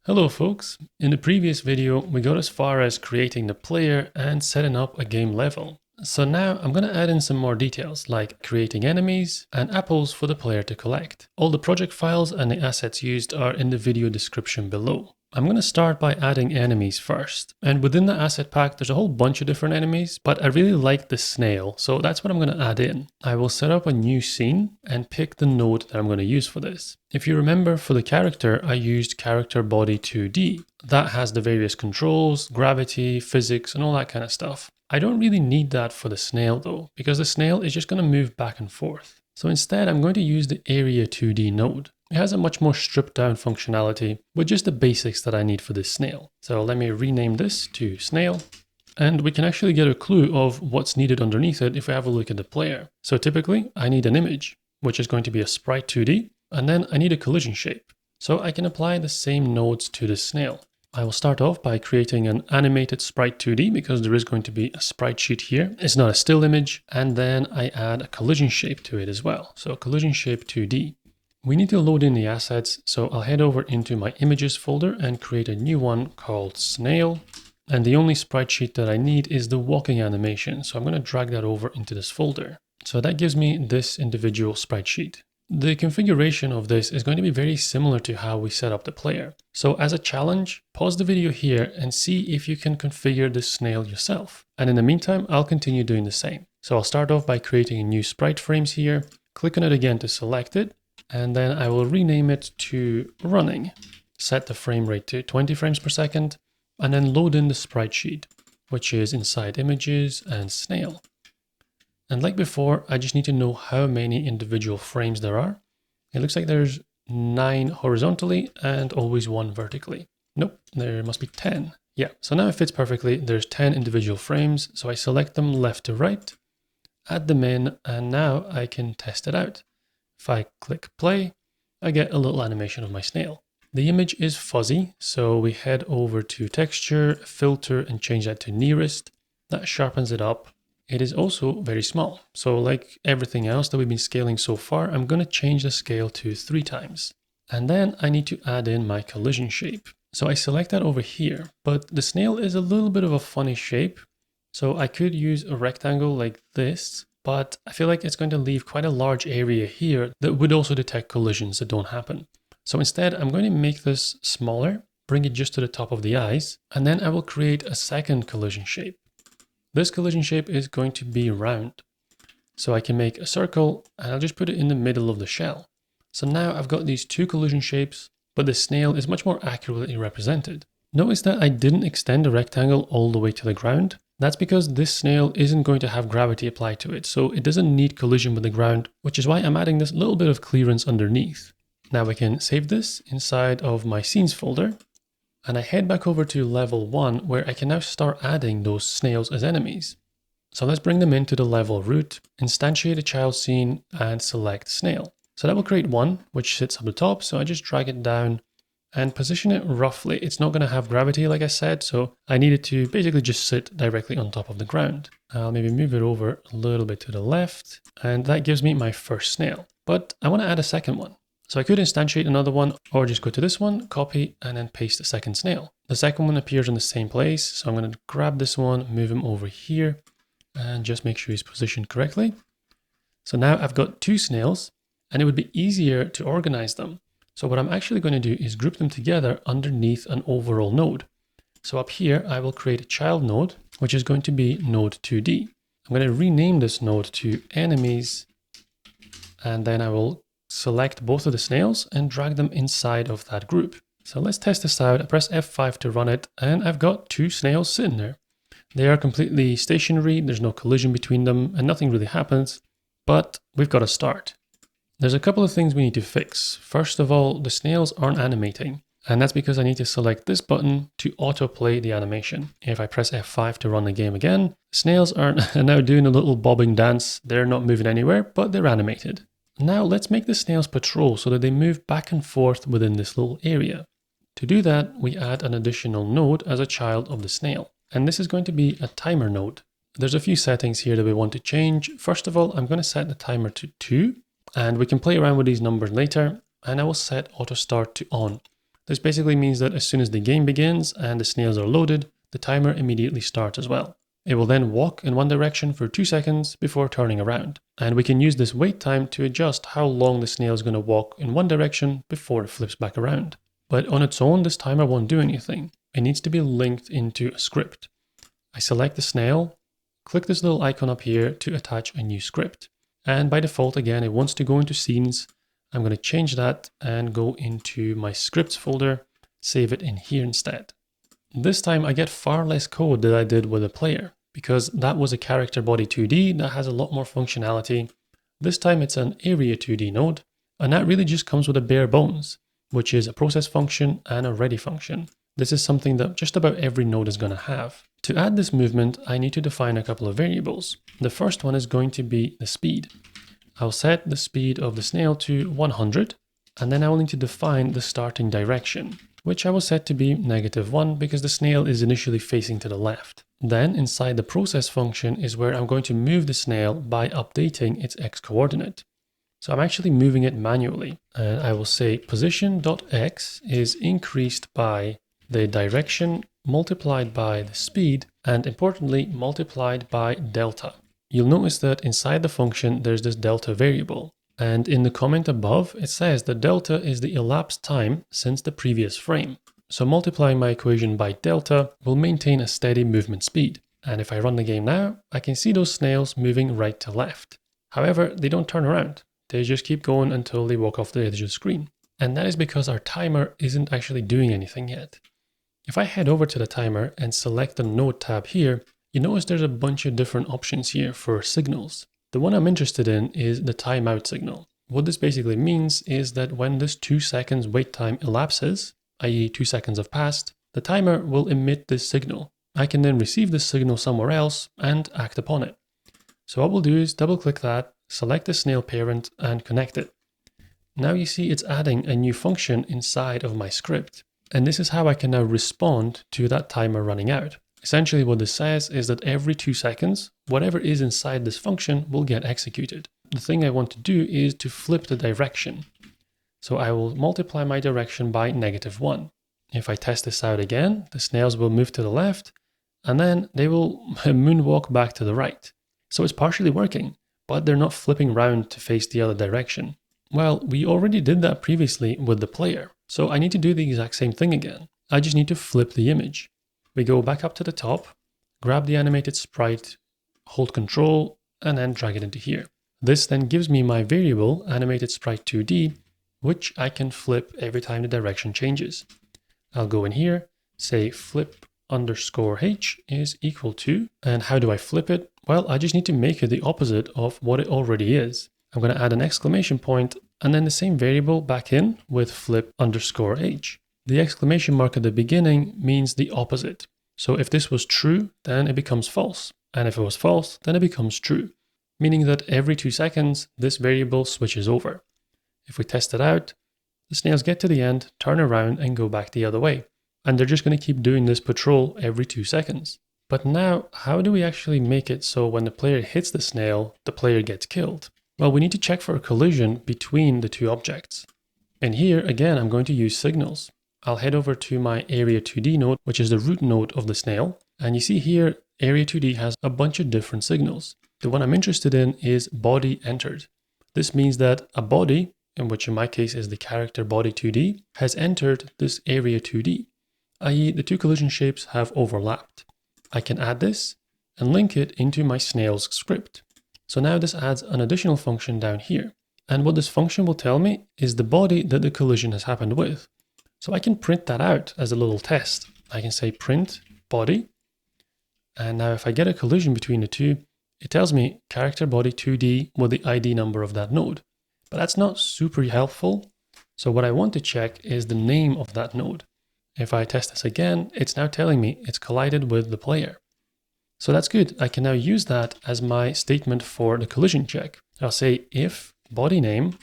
Hello folks, in the previous video we got as far as creating the player and setting up a game level. So now I'm going to add in some more details like creating enemies and apples for the player to collect. All the project files and the assets used are in the video description below. I'm going to start by adding enemies first, and within the asset pack there's a whole bunch of different enemies, but I really like the snail, so that's what I'm going to add in. I will set up a new scene and pick the node that I'm going to use for this. If you remember, for the character I used character body 2D. That has the various controls, gravity, physics and all that kind of stuff. I don't really need that for the snail though, because the snail is just going to move back and forth. So instead I'm going to use the area 2D node. It has a much more stripped down functionality with just the basics that I need for this snail. So let me rename this to snail, and we can actually get a clue of what's needed underneath it if we have a look at the player. So typically I need an image, which is going to be a sprite 2D, and then I need a collision shape. So I can apply the same nodes to the snail. I will start off by creating an animated sprite 2D because there is going to be a sprite sheet here. It's not a still image, and then I add a collision shape to it as well. So collision shape 2D. We need to load in the assets, so I'll head over into my images folder and create a new one called snail. And the only sprite sheet that I need is the walking animation, so I'm going to drag that over into this folder. So that gives me this individual sprite sheet. The configuration of this is going to be very similar to how we set up the player. So as a challenge, pause the video here and see if you can configure the snail yourself. And in the meantime, I'll continue doing the same. So I'll start off by creating a new sprite frames here, click on it again to select it, and then I will rename it to running. Set the frame rate to 20 frames per second, and then load in the sprite sheet, which is inside images and snail. And like before, I just need to know how many individual frames there are. It looks like there's 9 horizontally and always 1 vertically. Nope, there must be 10. Yeah, so now it fits perfectly. There's 10 individual frames, so I select them left to right, add them in, and now I can test it out. If I click play, I get a little animation of my snail. The image is fuzzy, so we head over to texture, filter, and change that to nearest. That sharpens it up. It is also very small. So like everything else that we've been scaling so far, I'm going to change the scale to 3 times. And then I need to add in my collision shape. So I select that over here, but the snail is a little bit of a funny shape. So I could use a rectangle like this, but I feel like it's going to leave quite a large area here that would also detect collisions that don't happen. So instead, I'm going to make this smaller, bring it just to the top of the eyes, and then I will create a second collision shape. This collision shape is going to be round. So I can make a circle and I'll just put it in the middle of the shell. So now I've got these 2 collision shapes, but the snail is much more accurately represented. Notice that I didn't extend the rectangle all the way to the ground. That's because this snail isn't going to have gravity applied to it, so it doesn't need collision with the ground, which is why I'm adding this little bit of clearance underneath. Now I can save this inside of my scenes folder, and I head back over to level 1 where I can now start adding those snails as enemies. So let's bring them into the level root, instantiate a child scene, and select snail. So that will create one, which sits up the top, so I just drag it down and position it roughly. It's not going to have gravity like I said, so I need it to basically just sit directly on top of the ground. I'll maybe move it over a little bit to the left, and that gives me my first snail. But I want to add a second one. So I could instantiate another one or just go to this one, copy, and then paste the second snail. The second one appears in the same place, so I'm going to grab this one, move him over here, and just make sure he's positioned correctly. So now I've got 2 snails, and it would be easier to organize them. So what I'm actually going to do is group them together underneath an overall node. So up here, I will create a child node, which is going to be node 2D. I'm going to rename this node to enemies, and then I will select both of the snails and drag them inside of that group. So let's test this out. I press F5 to run it, and I've got 2 snails sitting there. They are completely stationary, there's no collision between them, and nothing really happens, but we've got to start. There's a couple of things we need to fix. First of all, the snails aren't animating, and that's because I need to select this button to autoplay the animation. If I press F5 to run the game again, the snails are now doing a little bobbing dance. They're not moving anywhere, but they're animated. Now let's make the snails patrol so that they move back and forth within this little area. To do that, we add an additional node as a child of the snail, and this is going to be a timer node. There's a few settings here that we want to change. First of all, I'm going to set the timer to 2, and we can play around with these numbers later, and I will set auto start to on. This basically means that as soon as the game begins and the snails are loaded, the timer immediately starts as well. It will then walk in one direction for 2 seconds before turning around. And we can use this wait time to adjust how long the snail is going to walk in one direction before it flips back around. But on its own, this timer won't do anything. It needs to be linked into a script. I select the snail, click this little icon up here to attach a new script. And by default, again, it wants to go into scenes. I'm going to change that and go into my scripts folder, save it in here instead. This time I get far less code than I did with the player, because that was a character body 2D that has a lot more functionality. This time it's an area 2D node, and that really just comes with a bare bones, which is a process function and a ready function. This is something that just about every node is going to have. To add this movement, I need to define a couple of variables. The first one is going to be the speed. I'll set the speed of the snail to 100, and then I will need to define the starting direction, which I will set to be -1 because the snail is initially facing to the left. Then inside the process function is where I'm going to move the snail by updating its x coordinate. So I'm actually moving it manually, and I will say position.x is increased by the direction multiplied by the speed, and importantly multiplied by delta. You'll notice that inside the function there's this delta variable, and in the comment above it says that delta is the elapsed time since the previous frame. So multiplying my equation by delta will maintain a steady movement speed, and if I run the game now, I can see those snails moving right to left. However, they don't turn around, they just keep going until they walk off the edge of the screen. And that is because our timer isn't actually doing anything yet. If I head over to the timer and select the node tab here, you notice there's a bunch of different options here for signals. The one I'm interested in is the timeout signal. What this basically means is that when this 2 seconds wait time elapses, i.e. 2 seconds have passed, the timer will emit this signal. I can then receive this signal somewhere else and act upon it. So what we'll do is double click that, select the snail parent and connect it. Now you see it's adding a new function inside of my script. And this is how I can now respond to that timer running out. Essentially what this says is that every 2 seconds, whatever is inside this function will get executed. The thing I want to do is to flip the direction. So I will multiply my direction by -1. If I test this out again, the snails will move to the left, and then they will moonwalk back to the right. So it's partially working, but they're not flipping around to face the other direction. Well, we already did that previously with the player, so I need to do the exact same thing again. I just need to flip the image. We go back up to the top, grab the animated sprite, hold Control, and then drag it into here. This then gives me my variable animated sprite 2D, which I can flip every time the direction changes. I'll go in here, say flip_h is equal to, and how do I flip it? Well, I just need to make it the opposite of what it already is. I'm going to add an exclamation point and then the same variable back in with flip_h. The exclamation mark at the beginning means the opposite. So if this was true, then it becomes false. And if it was false, then it becomes true. Meaning that every 2 seconds, this variable switches over. If we test it out, the snails get to the end, turn around and go back the other way. And they're just going to keep doing this patrol every 2 seconds. But now, how do we actually make it so when the player hits the snail, the player gets killed? Well, we need to check for a collision between the two objects. And here, again, I'm going to use signals. I'll head over to my Area 2D node, which is the root node of the snail. And you see here, Area 2D has a bunch of different signals. The one I'm interested in is body entered. This means that a body, in which in my case is the character body 2D, has entered this Area 2D, i.e. the two collision shapes have overlapped. I can add this and link it into my snail's script. So now this adds an additional function down here. And what this function will tell me is the body that the collision has happened with. So I can print that out as a little test. I can say print body. And now if I get a collision between the two, it tells me character body 2D with the ID number of that node. But that's not super helpful. So what I want to check is the name of that node. If I test this again, it's now telling me it's collided with the player. So that's good. I can now use that as my statement for the collision check. I'll say if body name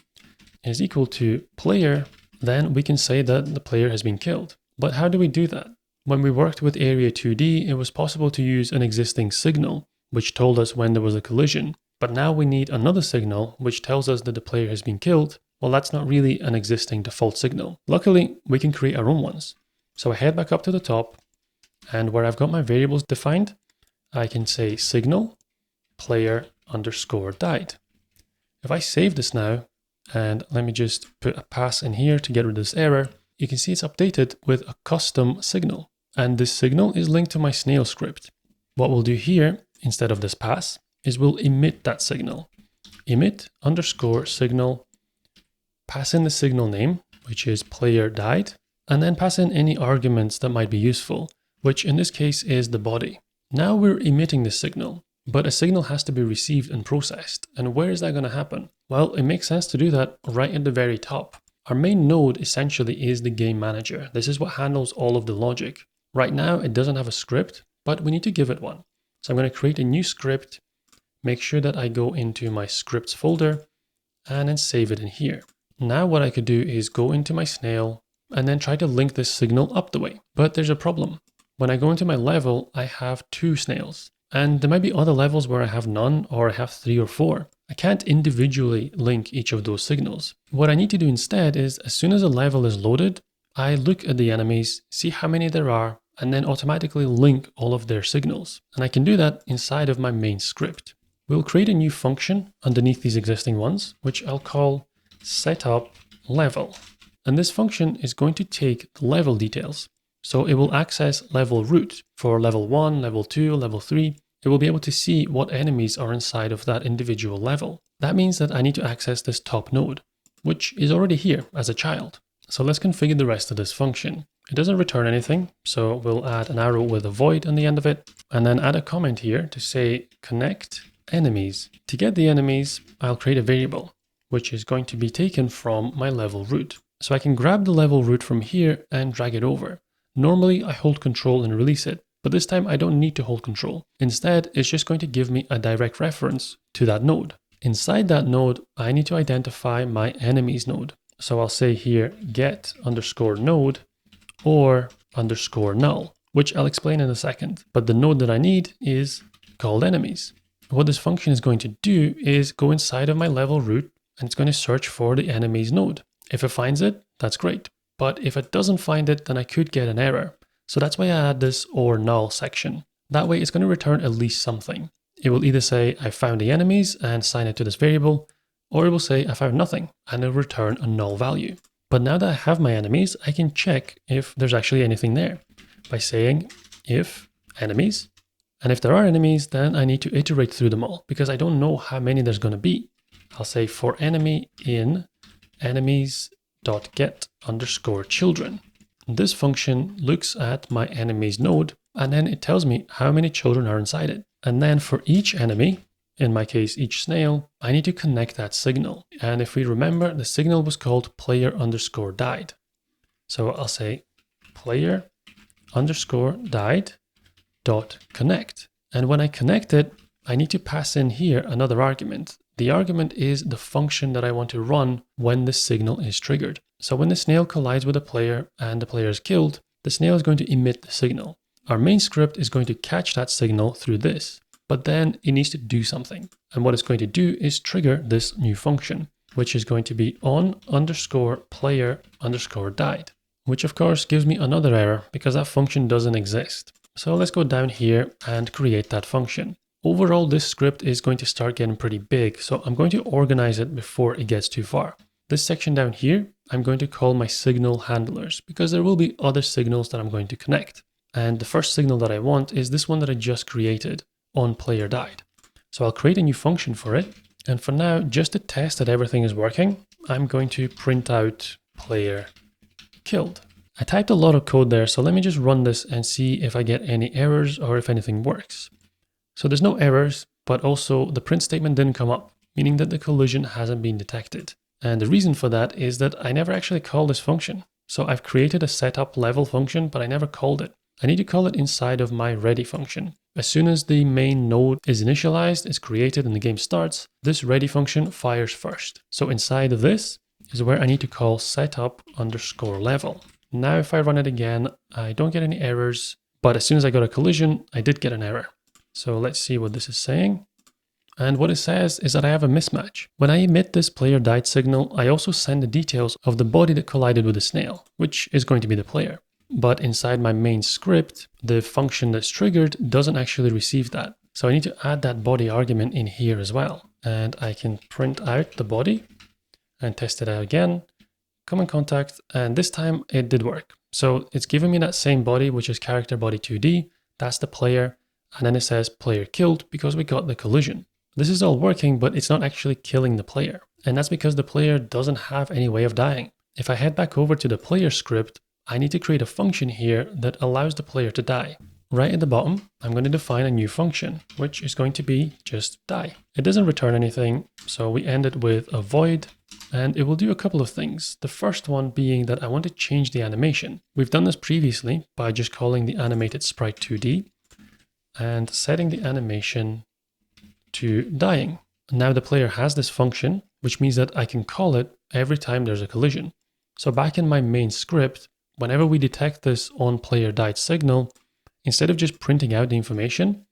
is equal to player, then we can say that the player has been killed. But how do we do that? When we worked with Area 2D, it was possible to use an existing signal, which told us when there was a collision. But now we need another signal, which tells us that the player has been killed, well, that's not really an existing default signal. Luckily, we can create our own ones. So I head back up to the top, and where I've got my variables defined, I can say signal player underscore died. If I save this now, and let me just put a pass in here to get rid of this error, you can see it's updated with a custom signal. And this signal is linked to my snail script. What we'll do here, instead of this pass, is we'll emit that signal. Emit underscore signal, pass in the signal name, which is player died, and then pass in any arguments that might be useful, which in this case is the body. Now we're emitting this signal, but a signal has to be received and processed. And where is that going to happen? Well, it makes sense to do that right at the very top. Our main node essentially is the game manager. This is what handles all of the logic. Right now, it doesn't have a script, but we need to give it one. So I'm going to create a new script, make sure that I go into my scripts folder, and then save it in here. Now what I could do is go into my snail and then try to link this signal up the way. But there's a problem. When I go into my level, I have 2 snails. And there might be other levels where I have none or I have 3 or 4. I can't individually link each of those signals. What I need to do instead is, as soon as a level is loaded, I look at the enemies, see how many there are, and then automatically link all of their signals. And I can do that inside of my main script. We'll create a new function underneath these existing ones, which I'll call setupLevel. And this function is going to take the level details. So it will access level root for level 1, level 2, level 3. It will be able to see what enemies are inside of that individual level. That means that I need to access this top node, which is already here as a child. So let's configure the rest of this function. It doesn't return anything, so we'll add an arrow with a void on the end of it, and then add a comment here to say connect enemies. To get the enemies, I'll create a variable, which is going to be taken from my level root. So I can grab the level root from here and drag it over. Normally I hold control and release it, but this time I don't need to hold control. Instead, it's just going to give me a direct reference to that node. Inside that node, I need to identify my enemies node. So I'll say here get underscore node or underscore null, which I'll explain in a second. But the node that I need is called enemies. What this function is going to do is go inside of my level root and it's going to search for the enemies node. If it finds it, that's great. But if it doesn't find it, then I could get an error. So that's why I add this or null section. That way it's going to return at least something. It will either say I found the enemies and assign it to this variable, or it will say I found nothing and it'll return a null value. But now that I have my enemies, I can check if there's actually anything there by saying if enemies. And if there are enemies, then I need to iterate through them all because I don't know how many there's going to be. I'll say for enemy in enemies.get underscore children. This function looks at my enemies node and then it tells me how many children are inside it. And then for each enemy, in my case each snail, I need to connect that signal. And if we remember, the signal was called player underscore died. So I'll say player underscore died dot connect. And when I connect it, I need to pass in here another argument. The argument is the function that I want to run when the signal is triggered. So when the snail collides with a player and the player is killed, the snail is going to emit the signal. Our main script is going to catch that signal through this, but then it needs to do something. And what it's going to do is trigger this new function, which is going to be on underscore player underscore died, which of course gives me another error because that function doesn't exist. So let's go down here and create that function. Overall, this script is going to start getting pretty big, so I'm going to organize it before it gets too far. This section down here, I'm going to call my signal handlers because there will be other signals that I'm going to connect. And the first signal that I want is this one that I just created, on player died. So I'll create a new function for it. And for now, just to test that everything is working, I'm going to print out player killed. I typed a lot of code there, so let me just run this and see if I get any errors or if anything works. So there's no errors, but also the print statement didn't come up, meaning that the collision hasn't been detected. And the reason for that is that I never actually called this function. So I've created a setup level function, but I never called it. I need to call it inside of my ready function. As soon as the main node is initialized, is created, and the game starts, this ready function fires first. So inside of this is where I need to call setup underscore level. Now if I run it again, I don't get any errors, but as soon as I got a collision, I did get an error. So let's see what this is saying. And what it says is that I have a mismatch. When I emit this player died signal, I also send the details of the body that collided with the snail, which is going to be the player. But inside my main script, the function that's triggered doesn't actually receive that. So I need to add that body argument in here as well. And I can print out the body and test it out again. Come in contact, and this time it did work. So it's giving me that same body, which is character body 2D. That's the player. And then it says player killed because we got the collision. This is all working, but it's not actually killing the player. And that's because the player doesn't have any way of dying. If I head back over to the player script, I need to create a function here that allows the player to die. Right at the bottom, I'm going to define a new function, which is going to be just die. It doesn't return anything, so we end it with a void, and it will do a couple of things. The first one being that I want to change the animation. We've done this previously by just calling the animated sprite 2D and setting the animation to dying. Now the player has this function, which means that I can call it every time there's a collision. So back in my main script, whenever we detect this on player died signal, instead of just printing out the information,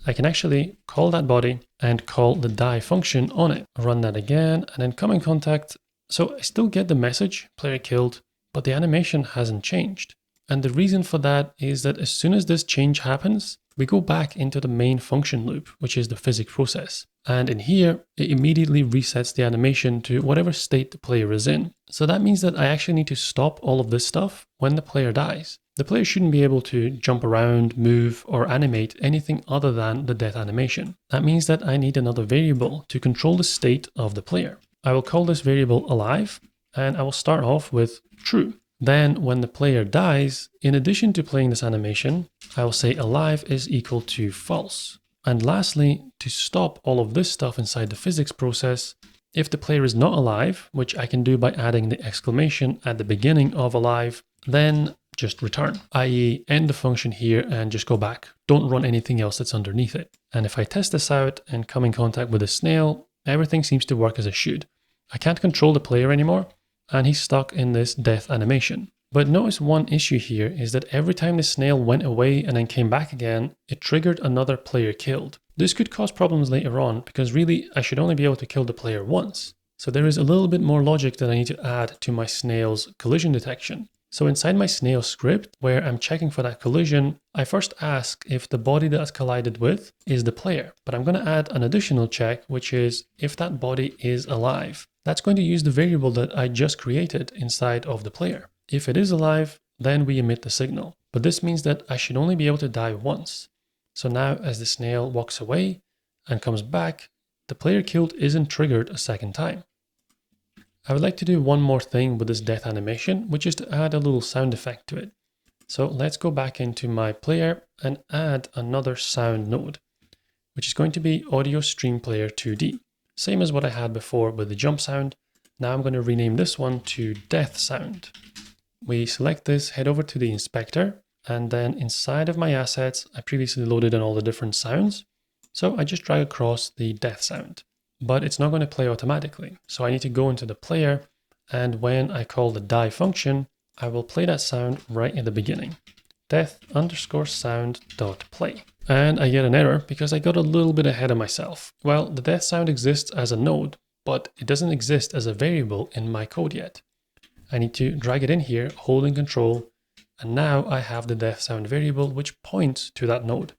I can actually call that body and call the die function on it. Run that again and then come in contact. So I still get the message, player killed, but the animation hasn't changed. And the reason for that is that as soon as this change happens, we go back into the main function loop, which is the physics process. And in here, it immediately resets the animation to whatever state the player is in. So that means that I actually need to stop all of this stuff when the player dies. The player shouldn't be able to jump around, move, or animate anything other than the death animation. That means that I need another variable to control the state of the player. I will call this variable alive, and I will start off with true. Then when the player dies, in addition to playing this animation, I will say alive is equal to false. And lastly, to stop all of this stuff inside the physics process, if the player is not alive, which I can do by adding the exclamation at the beginning of alive, then just return, i.e. end the function here and just go back. Don't run anything else that's underneath it. And if I test this out and come in contact with a snail, everything seems to work as it should. I can't control the player anymore, and he's stuck in this death animation. But notice one issue here is that every time the snail went away and then came back again, it triggered another player killed. This could cause problems later on because really I should only be able to kill the player once. So there is a little bit more logic that I need to add to my snail's collision detection. So inside my snail script, where I'm checking for that collision, I first ask if the body that's collided with is the player. But I'm going to add an additional check, which is if that body is alive. That's going to use the variable that I just created inside of the player. If it is alive, then we emit the signal. But this means that I should only be able to die once. So now as the snail walks away and comes back, the player killed isn't triggered a second time. I would like to do one more thing with this death animation, which is to add a little sound effect to it. So let's go back into my player and add another sound node, which is going to be audio stream player 2D. Same as what I had before with the jump sound. Now I'm going to rename this one to death sound. We select this, head over to the inspector, and then inside of my assets, I previously loaded in all the different sounds. So I just drag across the death sound. But it's not going to play automatically. So I need to go into the player, and when I call the die function, I will play that sound right in the beginning. death_sound.play. And I get an error because I got a little bit ahead of myself. Well, the death sound exists as a node, but it doesn't exist as a variable in my code yet. I need to drag it in here, holding control, and now I have the death sound variable which points to that node.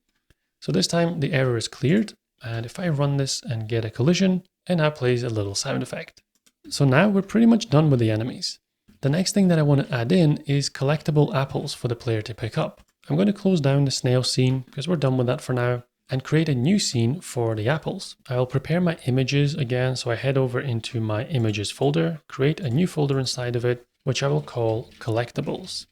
So this time the error is cleared. And if I run this and get a collision, it now plays a little sound effect. So now we're pretty much done with the enemies. The next thing that I want to add in is collectible apples for the player to pick up. I'm going to close down the snail scene because we're done with that for now and create a new scene for the apples. I'll prepare my images again. So I head over into my images folder, create a new folder inside of it, which I will call Collectibles.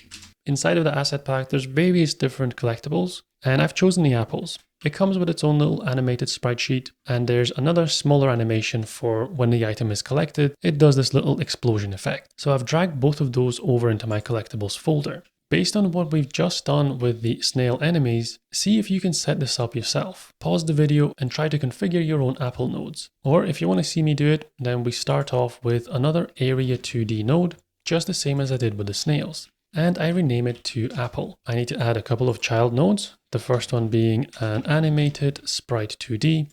Inside of the asset pack, there's various different collectibles, and I've chosen the apples. It comes with its own little animated sprite sheet, and there's another smaller animation for when the item is collected. It does this little explosion effect. So I've dragged both of those over into my collectibles folder. Based on what we've just done with the snail enemies, see if you can set this up yourself. Pause the video and try to configure your own apple nodes. Or if you want to see me do it, then we start off with another area 2D node, just the same as I did with the snails. And I rename it to Apple. I need to add a couple of child nodes. The first one being an animated sprite 2D.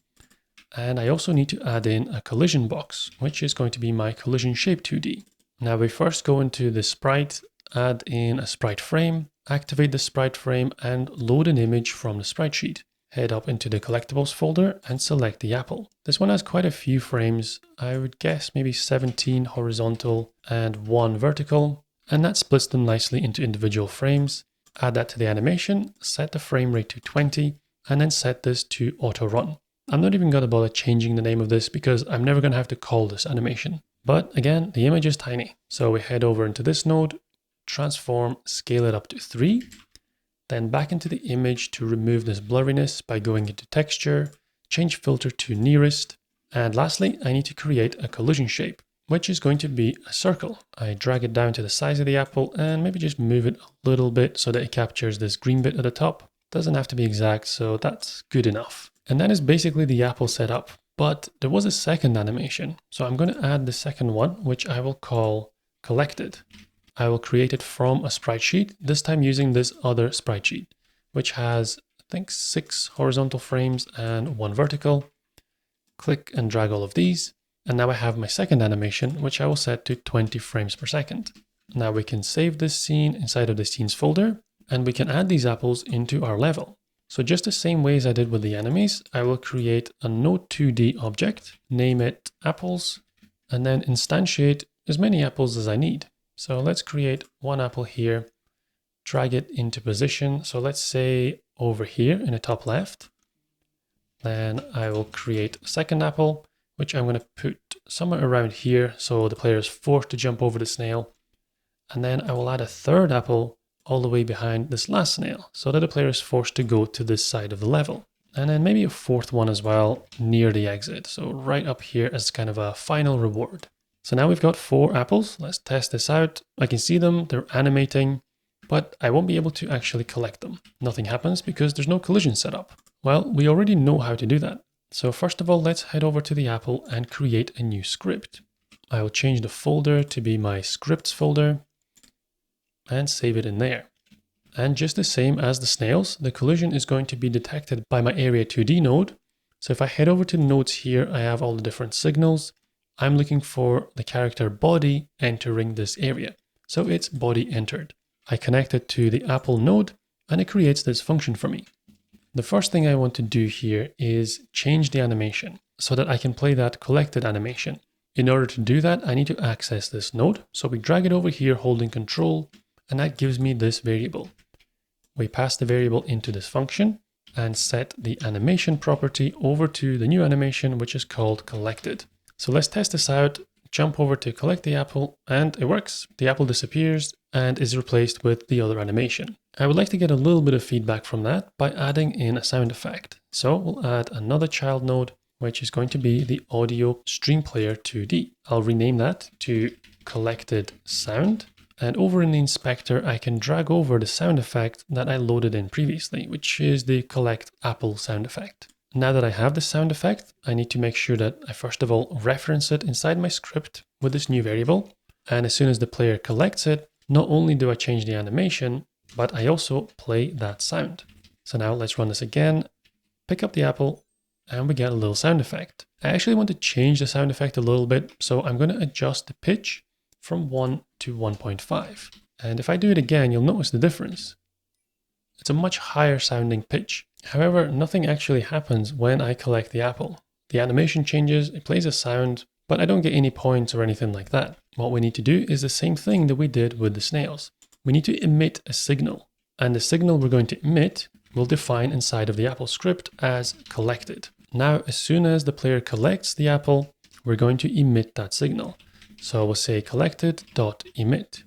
And I also need to add in a collision box, which is going to be my collision shape 2D. Now we first go into the sprite, add in a sprite frame, activate the sprite frame and load an image from the sprite sheet. Head up into the collectibles folder and select the apple. This one has quite a few frames. I would guess maybe 17 horizontal and 1 vertical. And that splits them nicely into individual frames. Add that to the animation, set the frame rate to 20, and then set this to auto run. I'm not even going to bother changing the name of this because I'm never going to have to call this animation. But again, the image is tiny. So we head over into this node, transform, scale it up to 3, then back into the image to remove this blurriness by going into texture, change filter to nearest. And lastly, I need to create a collision shape, which is going to be a circle. I drag it down to the size of the apple and maybe just move it a little bit so that it captures this green bit at the top. Doesn't have to be exact, so that's good enough. And that is basically the apple setup. But there was a second animation. So I'm going to add the second one, which I will call collected. I will create it from a sprite sheet, this time using this other sprite sheet, which has, I think, 6 horizontal frames and 1 vertical. Click and drag all of these. And now I have my second animation, which I will set to 20 frames per second. Now we can save this scene inside of the scenes folder, and we can add these apples into our level. So just the same way as I did with the enemies, I will create a node2D object, name it apples, and then instantiate as many apples as I need. So let's create one apple here, drag it into position. So let's say over here in the top left. Then I will create a second apple, which I'm going to put somewhere around here so the player is forced to jump over the snail. And then I will add a third apple all the way behind this last snail so that the player is forced to go to this side of the level. And then maybe a fourth one as well near the exit. So right up here as kind of a final reward. So now we've got 4 apples. Let's test this out. I can see them, they're animating, but I won't be able to actually collect them. Nothing happens because there's no collision set up. Well, we already know how to do that. So first of all, let's head over to the apple and create a new script. I will change the folder to be my scripts folder and save it in there. And just the same as the snails, the collision is going to be detected by my area 2D node. So if I head over to nodes here, I have all the different signals. I'm looking for the character body entering this area. So it's body entered. I connect it to the apple node and it creates this function for me. The first thing I want to do here is change the animation so that I can play that collected animation. In order to do that, I need to access this node. So we drag it over here holding control, and that gives me this variable. We pass the variable into this function and set the animation property over to the new animation, which is called collected. So let's test this out, jump over to collect the apple, and it works. The apple disappears and is replaced with the other animation. I would like to get a little bit of feedback from that by adding in a sound effect. So we'll add another child node, which is going to be the audio stream player 2D. I'll rename that to collected sound. And over in the inspector, I can drag over the sound effect that I loaded in previously, which is the collect apple sound effect. Now that I have the sound effect, I need to make sure that I first of all reference it inside my script with this new variable. And as soon as the player collects it, not only do I change the animation, but I also play that sound. So now let's run this again, pick up the apple, and we get a little sound effect. I actually want to change the sound effect a little bit, so I'm going to adjust the pitch from 1 to 1.5. And if I do it again, you'll notice the difference. It's a much higher sounding pitch. However, nothing actually happens when I collect the apple. The animation changes, it plays a sound, but I don't get any points or anything like that. What we need to do is the same thing that we did with the snails. We need to emit a signal, and the signal we're going to emit we'll define inside of the apple script as collected. Now, as soon as the player collects the apple, we're going to emit that signal. So we'll say collected.emit.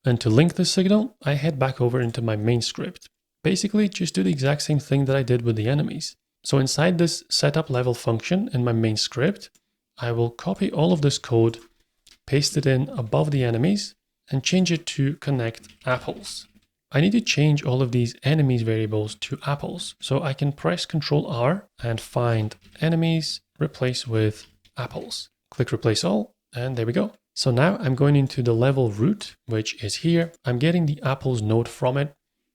And to link this signal, I head back over into my main script. Basically, just do the exact same thing that I did with the enemies. So inside this setup level function in my main script, I will copy all of this code, paste it in above the enemies, and change it to connect apples. I need to change all of these enemies variables to apples. So I can press Ctrl R and find enemies, replace with apples. Click replace all. And there we go. So now I'm going into the level root, which is here. I'm getting the apples node from it,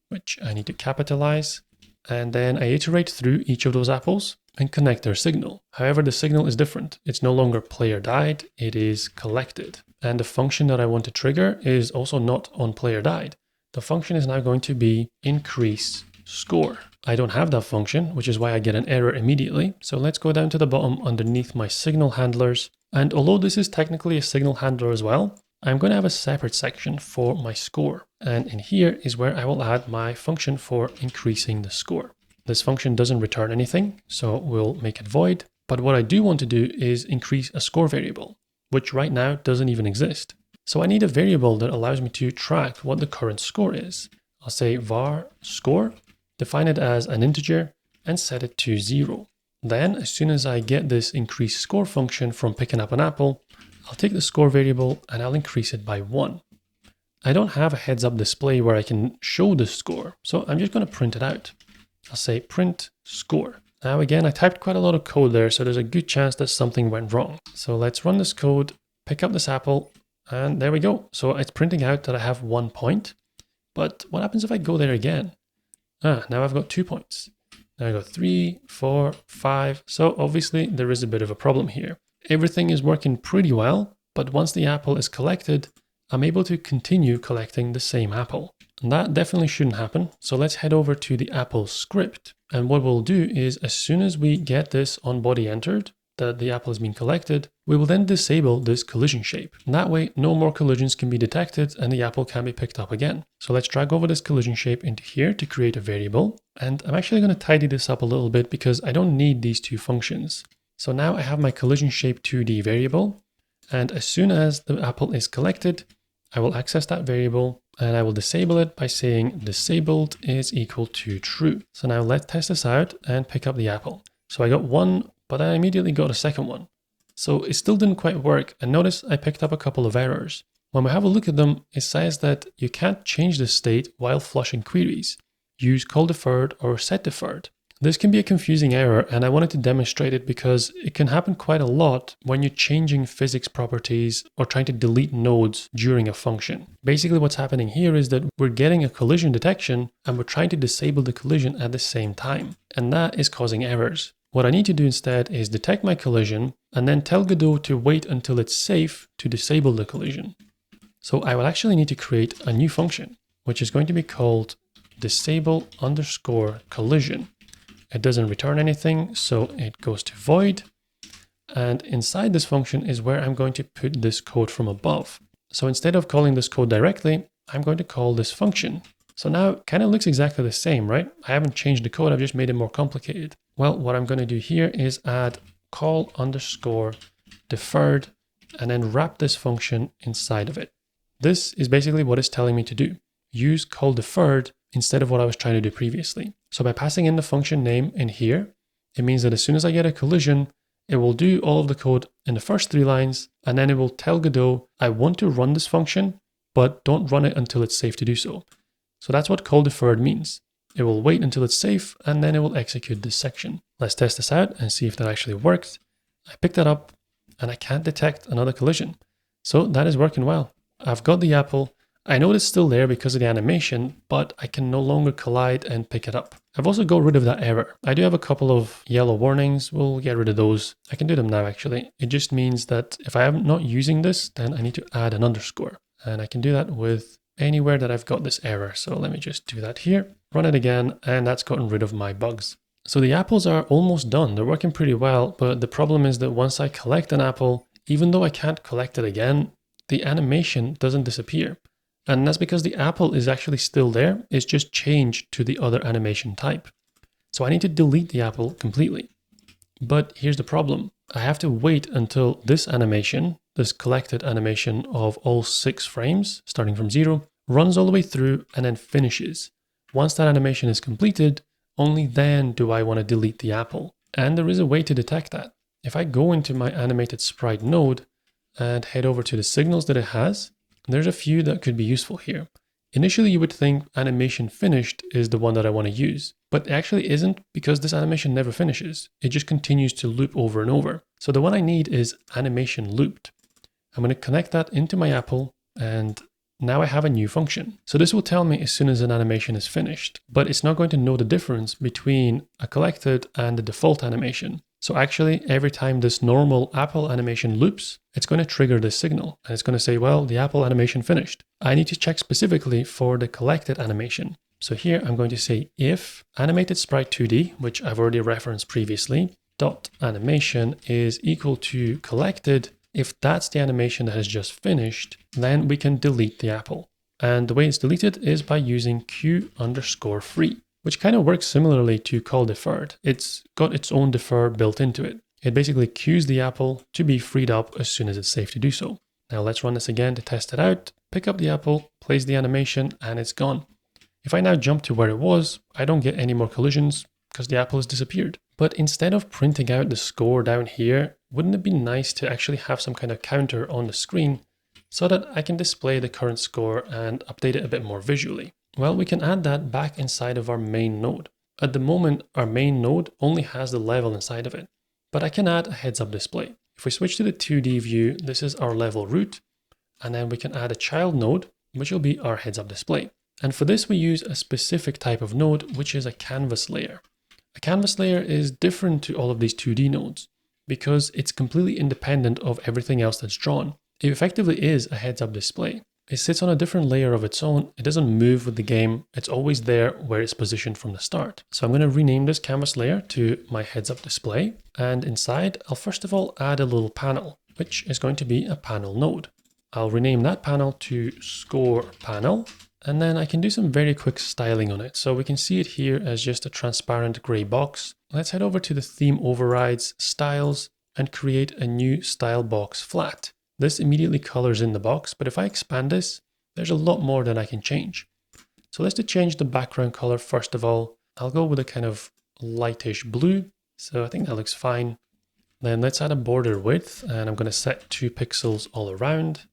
which I need to capitalize. and then I iterate through each of those apples and connect their signal. However, the signal is different. It's no longer player died, it is collected. And the function that I want to trigger is also not on player died. The function is now going to be increase score. I don't have that function, which is why I get an error immediately. So let's go down to the bottom underneath my signal handlers. And although this is technically a signal handler as well, I'm going to have a separate section for my score. And in here is where I will add my function for increasing the score. This function doesn't return anything, so we'll make it void. But what I do want to do is increase a score variable, which right now doesn't even exist. So I need a variable that allows me to track what the current score is. I'll say var score, define it as an integer, and set it to 0. Then, as soon as I get this increase score function from picking up an apple, I'll take the score variable and I'll increase it by 1. I don't have a heads up display where I can show the score, so I'm just going to print it out. I'll say print score. Now again, I typed quite a lot of code there, so there's a good chance that something went wrong. So let's run this code, pick up this apple, and there we go. So it's printing out that I have 1 point. But what happens if I go there again? Now I've got 2 points. Now I got 3, 4, 5. So obviously there is a bit of a problem here. Everything is working pretty well, but once the apple is collected, I'm able to continue collecting the same apple. And that definitely shouldn't happen. So let's head over to the apple script. And what we'll do is as soon as we get this on body entered, that the apple has been collected, we will then disable this collision shape. And that way, no more collisions can be detected and the apple can be picked up again. So let's drag over this collision shape into here to create a variable. And I'm actually going to tidy this up a little bit because I don't need these two functions. So now I have my collision shape 2D variable. And as soon as the apple is collected, I will access that variable and I will disable it by saying disabled is equal to true. So now let's test this out and pick up the apple. So I got 1, but I immediately got a second one. So it still didn't quite work. And notice I picked up a couple of errors. When we have a look at them, it says that you can't change the state while flushing queries. Use call deferred or set deferred. This can be a confusing error, and I wanted to demonstrate it because it can happen quite a lot when you're changing physics properties or trying to delete nodes during a function. Basically what's happening here is that we're getting a collision detection and we're trying to disable the collision at the same time. And that is causing errors. What I need to do instead is detect my collision and then tell Godot to wait until it's safe to disable the collision. So I will actually need to create a new function, which is going to be called disable underscore collision. It doesn't return anything, so it goes to void. And inside this function is where I'm going to put this code from above. So instead of calling this code directly, I'm going to call this function. So now it kind of looks exactly the same, right? I haven't changed the code, I've just made it more complicated. Well, what I'm going to do here is add call underscore deferred and then wrap this function inside of it. This is basically what it's telling me to do. Use call deferred instead of what I was trying to do previously. So by passing in the function name in here, it means that as soon as I get a collision, it will do all of the code in the first 3 lines, and then it will tell Godot, I want to run this function, but don't run it until it's safe to do so. So that's what call deferred means. It will wait until it's safe, and then it will execute this section. Let's test this out and see if that actually worked. I picked that up, and I can't detect another collision. So that is working well. I've got the apple. I know it's still there because of the animation, but I can no longer collide and pick it up. I've also got rid of that error. I do have a couple of yellow warnings. We'll get rid of those. I can do them now actually. It just means that if I am not using this, then I need to add an underscore. And I can do that with anywhere that I've got this error. So let me just do that here, run it again, and that's gotten rid of my bugs. So the apples are almost done. They're working pretty well, but the problem is that once I collect an apple, even though I can't collect it again, the animation doesn't disappear. And that's because the apple is actually still there. It's just changed to the other animation type. So I need to delete the apple completely. But here's the problem. I have to wait until this animation, this collected animation of all 6 frames, starting from 0, runs all the way through and then finishes. Once that animation is completed, only then do I want to delete the apple. And there is a way to detect that. If I go into my animated sprite node and head over to the signals that it has, there's a few that could be useful here. Initially, you would think animation finished is the one that I want to use, but it actually isn't because this animation never finishes. It just continues to loop over and over. So the one I need is animation looped. I'm going to connect that into my apple and now I have a new function. So this will tell me as soon as an animation is finished, but it's not going to know the difference between a collected and the default animation. So actually, every time this normal apple animation loops, it's going to trigger this signal. And it's going to say, well, the apple animation finished. I need to check specifically for the collected animation. So here I'm going to say if animated sprite 2D, which I've already referenced previously, dot animation is equal to collected. If that's the animation that has just finished, then we can delete the apple. And the way it's deleted is by using q_free. Which kind of works similarly to call deferred. It's got its own defer built into it. It basically queues the apple to be freed up as soon as it's safe to do so. Now let's run this again to test it out. Pick up the apple, place the animation, and it's gone. If I now jump to where it was, I don't get any more collisions because the apple has disappeared. But instead of printing out the score down here, wouldn't it be nice to actually have some kind of counter on the screen so that I can display the current score and update it a bit more visually? Well, we can add that back inside of our main node. At the moment, our main node only has the level inside of it, but I can add a heads-up display. If we switch to the 2D view, this is our level root, and then we can add a child node, which will be our heads-up display. And for this, we use a specific type of node, which is a canvas layer. A canvas layer is different to all of these 2D nodes because it's completely independent of everything else that's drawn. It effectively is a heads-up display. It sits on a different layer of its own. It doesn't move with the game. It's always there where it's positioned from the start. So I'm going to rename this canvas layer to my heads-up display. And inside, I'll first of all add a little panel, which is going to be a panel node. I'll rename that panel to score panel. And then I can do some very quick styling on it. So we can see it here as just a transparent gray box. Let's head over to the theme overrides, styles, and create a new style box flat. This immediately colors in the box, but if I expand this, there's a lot more that I can change. So let's change the background color first of all. I'll go with a kind of lightish blue. So I think that looks fine. Then let's add a border width, and I'm going to set 2 pixels all around.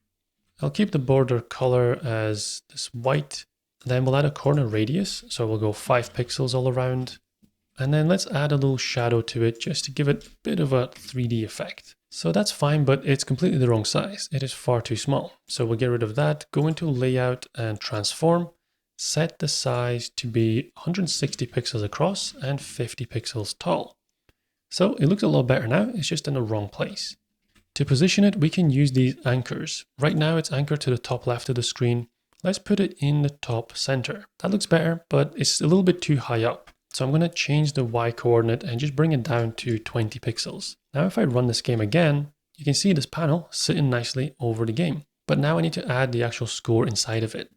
I'll keep the border color as this white. Then we'll add a corner radius, so we'll go 5 pixels all around. And then let's add a little shadow to it just to give it a bit of a 3D effect. So that's fine, but it's completely the wrong size. It is far too small. So we'll get rid of that, go into layout and transform, set the size to be 160 pixels across and 50 pixels tall. So it looks a lot better now, it's just in the wrong place. To position it, we can use these anchors. Right now it's anchored to the top left of the screen. Let's put it in the top center. That looks better, but it's a little bit too high up. So I'm going to change the Y coordinate and just bring it down to 20 pixels. Now if I run this game again, you can see this panel sitting nicely over the game. But now I need to add the actual score inside of it.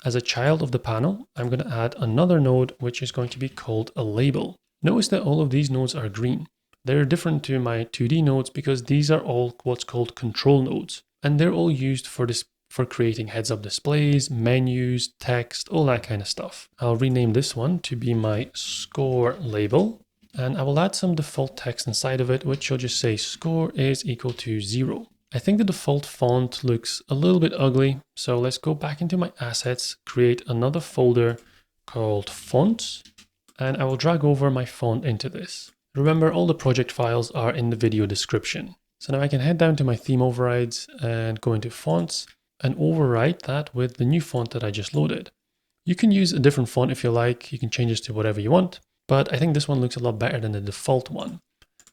As a child of the panel, I'm going to add another node, which is going to be called a label. Notice that all of these nodes are green. They're different to my 2D nodes because these are all what's called control nodes. And they're all used for creating heads-up displays, menus, text, all that kind of stuff. I'll rename this one to be my score label. And I will add some default text inside of it, which will just say score is equal to 0. I think the default font looks a little bit ugly. So let's go back into my assets, create another folder called fonts, and I will drag over my font into this. Remember, all the project files are in the video description. So now I can head down to my theme overrides and go into fonts and overwrite that with the new font that I just loaded. You can use a different font if you like. You can change this to whatever you want, but I think this one looks a lot better than the default one.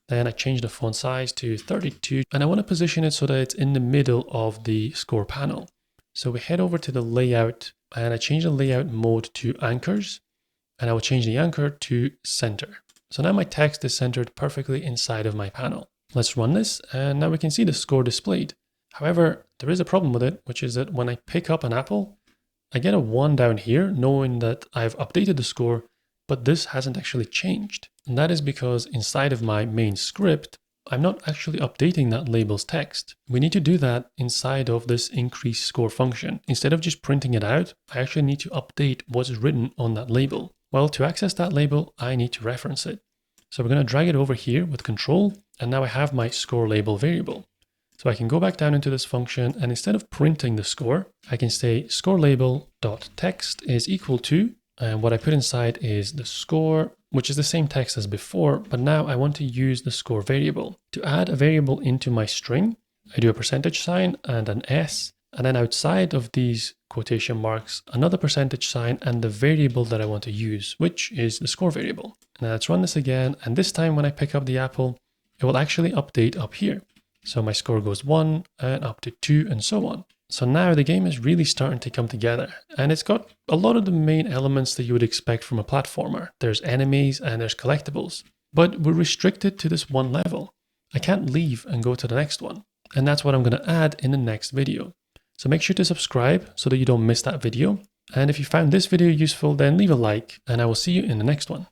Then I change the font size to 32 and I want to position it so that it's in the middle of the score panel. So we head over to the layout and I change the layout mode to anchors and I will change the anchor to center. So now my text is centered perfectly inside of my panel. Let's run this and now we can see the score displayed. However, there is a problem with it, which is that when I pick up an apple, I get a 1 down here knowing that I've updated the score, but this hasn't actually changed. And that is because inside of my main script, I'm not actually updating that label's text. We need to do that inside of this increase score function. Instead of just printing it out, I actually need to update what's written on that label. Well, to access that label, I need to reference it. So we're going to drag it over here with control, and now I have my score label variable. So I can go back down into this function, and instead of printing the score, I can say score label.text is equal to, and what I put inside is the score, which is the same text as before, but now I want to use the score variable. To add a variable into my string, I do a % sign and an S, and then outside of these quotation marks, another percentage sign, and the variable that I want to use, which is the score variable. Now let's run this again, and this time when I pick up the apple, it will actually update up here. So my score goes 1 and up to 2 and so on. So now the game is really starting to come together, and it's got a lot of the main elements that you would expect from a platformer. There's enemies and there's collectibles, but we're restricted to this one level. I can't leave and go to the next one, and that's what I'm going to add in the next video. So make sure to subscribe so that you don't miss that video. And if you found this video useful, then leave a like, and I will see you in the next one.